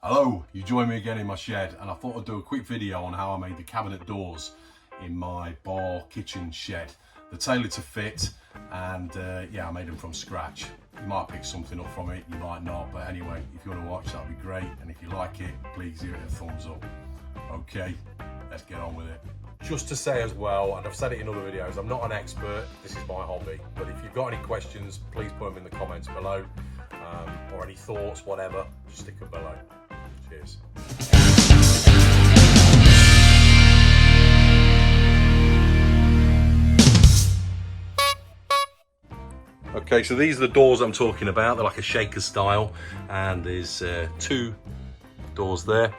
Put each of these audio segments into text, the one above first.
Hello, you join me again in my shed, and I thought I'd do a quick video on how I made the cabinet doors in my bar kitchen shed. They're tailored to fit, and yeah, I made them from scratch. You might pick something up from it, you might not, but anyway, if you want to watch, that'd be great, and if you like it, please give it a thumbs up. Okay, let's get on with it. Just to say as well, and I've said it in other videos, I'm not an expert, this is my hobby, but if you've got any questions, please put them in the comments below, or any thoughts, whatever, just stick them below. Cheers. Okay, so these are the doors I'm talking about. They're like a shaker style, and there's two doors there.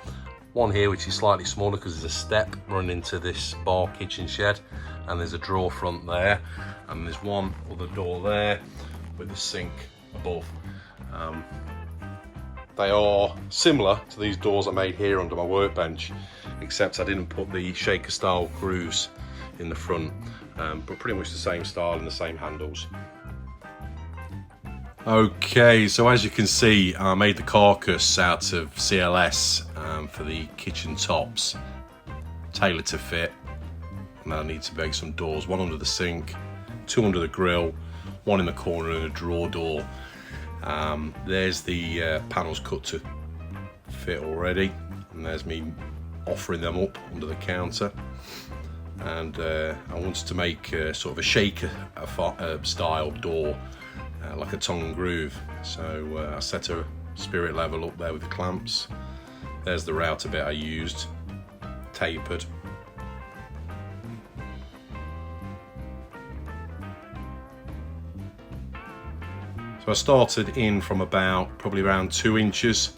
One here which is slightly smaller because there's a step running into this bar kitchen shed, and there's a drawer front there, and there's one other door there with the sink above. They are similar to these doors I made here under my workbench, except I didn't put the shaker style grooves in the front, but pretty much the same style and the same handles. Okay, so as you can see, I made the carcass out of CLS for the kitchen tops, tailored to fit. And I need to make some doors, one under the sink, two under the grill, one in the corner and a drawer door. There's the panels cut to fit already, and there's me offering them up under the counter. And I wanted to make sort of a shaker style door, like a tongue and groove. So I set a spirit level up there with the clamps. There's the router bit I used, tapered. So I started in from probably around 2 inches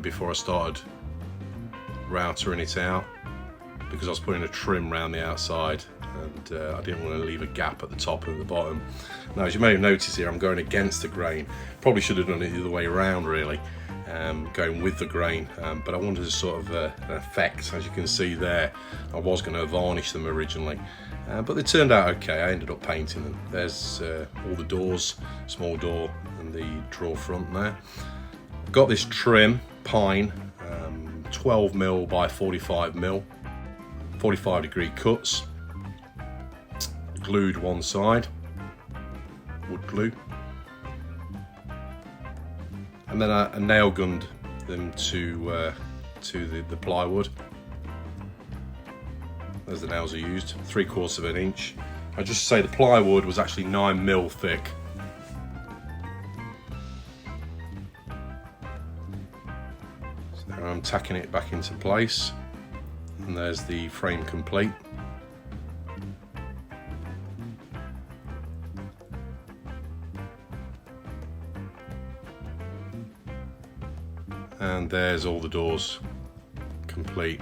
before I started routering it out, because I was putting a trim around the outside, and I didn't want to leave a gap at the top and the bottom. Now, as you may have noticed here, I'm going against the grain. Probably should have done it the other way around really, going with the grain, but I wanted a sort of an effect. As you can see there, I was going to varnish them originally, but they turned out okay. I ended up painting them. There's all the doors, small door and the drawer front there. Got this trim, pine, 12mm by 45mm, 45-degree cuts, glued one side, wood glue, and then I nail gunned them to the plywood. There's the nails I used, 3/4 of an inch. I just say the plywood was actually 9mm thick. So I'm tacking it back into place, and there's the frame complete. And there's all the doors complete.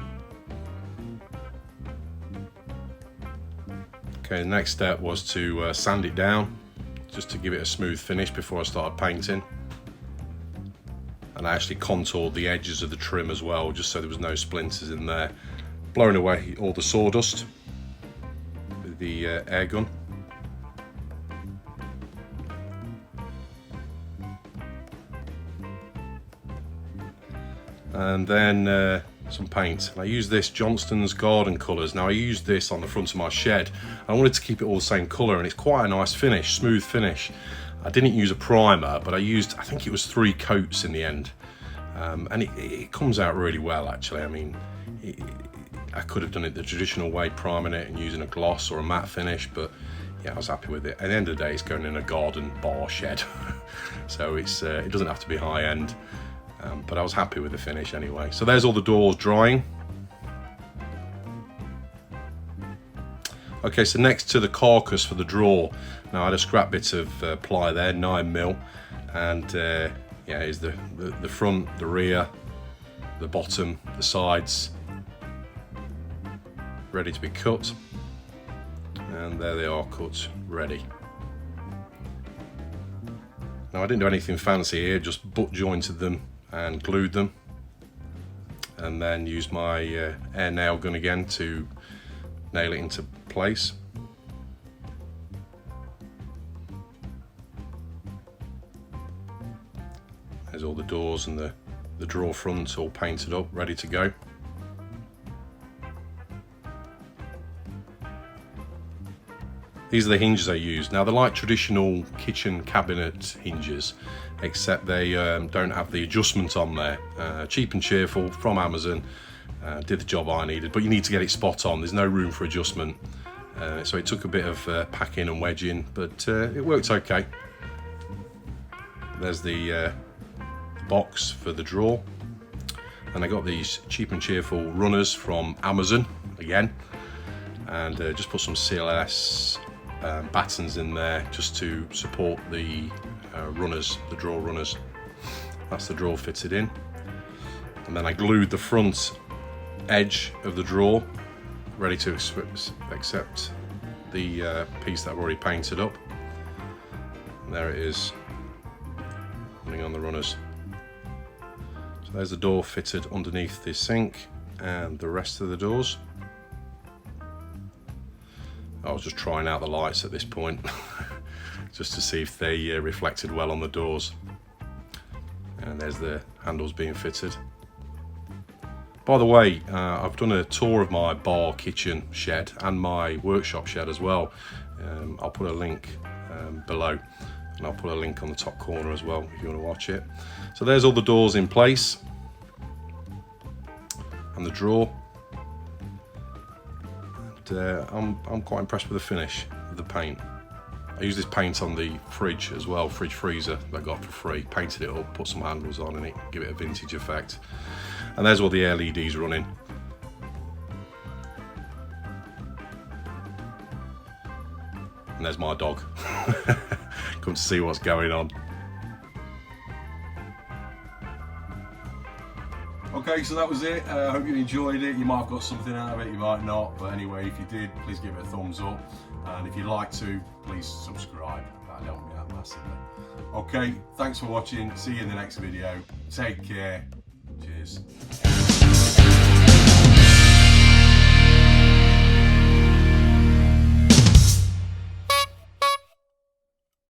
Okay, the next step was to sand it down, just to give it a smooth finish before I started painting. And I actually contoured the edges of the trim as well, just so there was no splinters in there. Blowing away all the sawdust with the air gun. And then some paint. I used this Johnston's Garden Colours. Now I used this on the front of my shed. I wanted to keep it all the same colour, and it's quite a nice finish, smooth finish. I didn't use a primer, but I used, I think it was 3 coats in the end. And it comes out really well actually. I mean, I could have done it the traditional way, priming it and using a gloss or a matte finish, but yeah, I was happy with it. At the end of the day, it's going in a garden bar shed. So it doesn't have to be high end. But I was happy with the finish anyway. So there's all the doors drying. Okay, so next to the carcass for the drawer, now I had a scrap bit of ply there, 9mm, and yeah, here's the front, the rear, the bottom, the sides, ready to be cut. And there they are, cut, ready. Now I didn't do anything fancy here, just butt jointed them and glued them, and then used my air nail gun again to nail it into place. There's all the doors and the the drawer front all painted up, ready to go. These are the hinges I use. Now they're like traditional kitchen cabinet hinges, except they don't have the adjustment on there. Cheap and cheerful from Amazon, did the job I needed, but you need to get it spot on. There's no room for adjustment. So it took a bit of packing and wedging, but it worked okay. There's the box for the drawer. And I got these cheap and cheerful runners from Amazon again, and just put some CLS battens in there just to support the runners, the drawer runners. That's the drawer fitted in. And then I glued the front edge of the drawer, ready to accept the piece that I've already painted up. And there it is, running on the runners. So there's the door fitted underneath the sink and the rest of the doors. I was just trying out the lights at this point just to see if they reflected well on the doors. And there's the handles being fitted. By the way, I've done a tour of my bar kitchen shed and my workshop shed as well. I'll put a link below, and I'll put a link on the top corner as well if you want to watch it. So there's all the doors in place and the drawer. And I'm quite impressed with the finish of the paint. I used this paint on the fridge as well, fridge freezer that I got for free. Painted it up, put some handles on it, give it a vintage effect. And there's all the LEDs running. And there's my dog. Come to see what's going on. Okay, so that was it. I hope you enjoyed it. You might have got something out of it, you might not. But anyway, if you did, please give it a thumbs up. And if you'd like to, please subscribe. That'd help me out massively. Okay, thanks for watching. See you in the next video. Take care. Cheers.